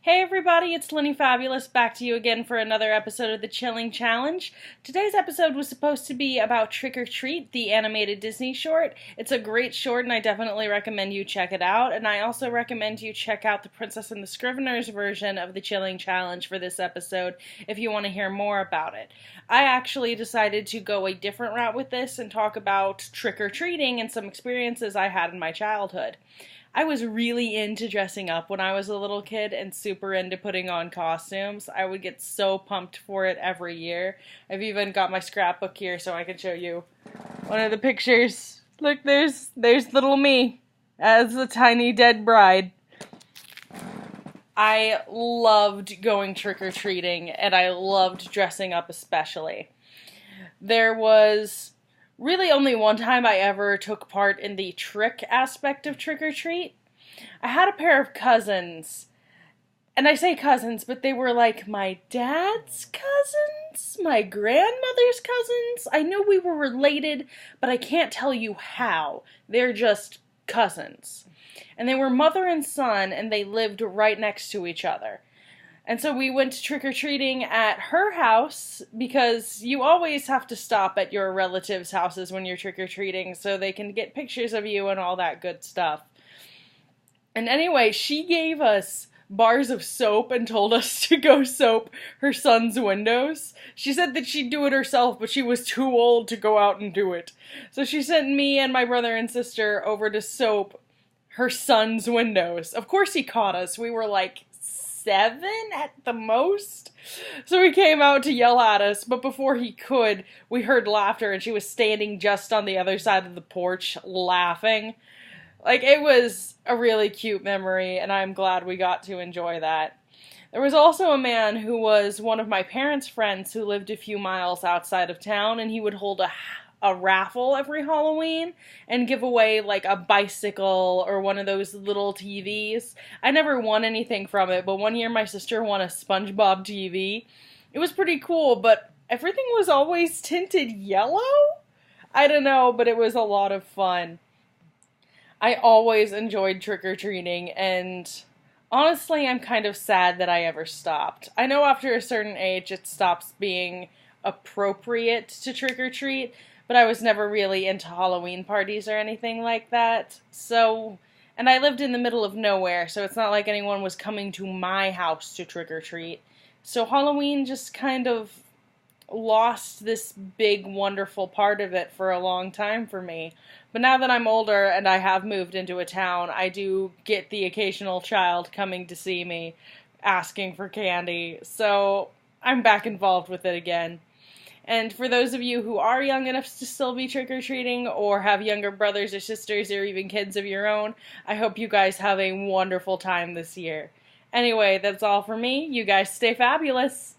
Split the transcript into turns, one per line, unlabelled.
Hey everybody, it's Lenny Fabulous back to you again for another episode of the Chilling Challenge. Today's episode was supposed to be about Trick or Treat, the animated Disney short. It's a great short and I definitely recommend you check it out. And I also recommend you check out the Princess and the Scriveners version of the Chilling Challenge for this episode if you want to hear more about it. I actually decided to go a different route with this and talk about trick or treating and some experiences I had in my childhood. I was really into dressing up when I was a little kid and super into putting on costumes. I would get so pumped for it every year. I've even got my scrapbook here so I can show you one of the pictures. Look, there's little me as a tiny dead bride. I loved going trick-or-treating and I loved dressing up especially. There was really only one time I ever took part in the trick aspect of trick-or-treat. I had a pair of cousins, and I say cousins, but they were like my dad's cousins, my grandmother's cousins. I knew we were related, but I can't tell you how. They're just cousins. And they were mother and son, and they lived right next to each other. And so we went trick-or-treating at her house because you always have to stop at your relatives' houses when you're trick-or-treating so they can get pictures of you and all that good stuff. And anyway, she gave us bars of soap and told us to go soap her son's windows. She said that she'd do it herself, but she was too old to go out and do it. So she sent me and my brother and sister over to soap her son's windows. Of course he caught us. We were like 7 at the most. So he came out to yell at us, but before he could, we heard laughter and she was standing just on the other side of the porch laughing. Like, it was a really cute memory and I'm glad we got to enjoy that. There was also a man who was one of my parents' friends who lived a few miles outside of town, and he would hold a raffle every Halloween and give away like a bicycle or one of those little TVs. I never won anything from it, but one year my sister won a SpongeBob TV. It was pretty cool, but everything was always tinted yellow? I don't know, but it was a lot of fun. I always enjoyed trick-or-treating, and honestly, I'm kind of sad that I ever stopped. I know after a certain age it stops being appropriate to trick-or-treat, but I was never really into Halloween parties or anything like that. So, and I lived in the middle of nowhere, so it's not like anyone was coming to my house to trick-or-treat. So Halloween just kind of lost this big, wonderful part of it for a long time for me. But now that I'm older and I have moved into a town, I do get the occasional child coming to see me, asking for candy. So I'm back involved with it again. And for those of you who are young enough to still be trick-or-treating or have younger brothers or sisters or even kids of your own, I hope you guys have a wonderful time this year. Anyway, that's all for me. You guys stay fabulous.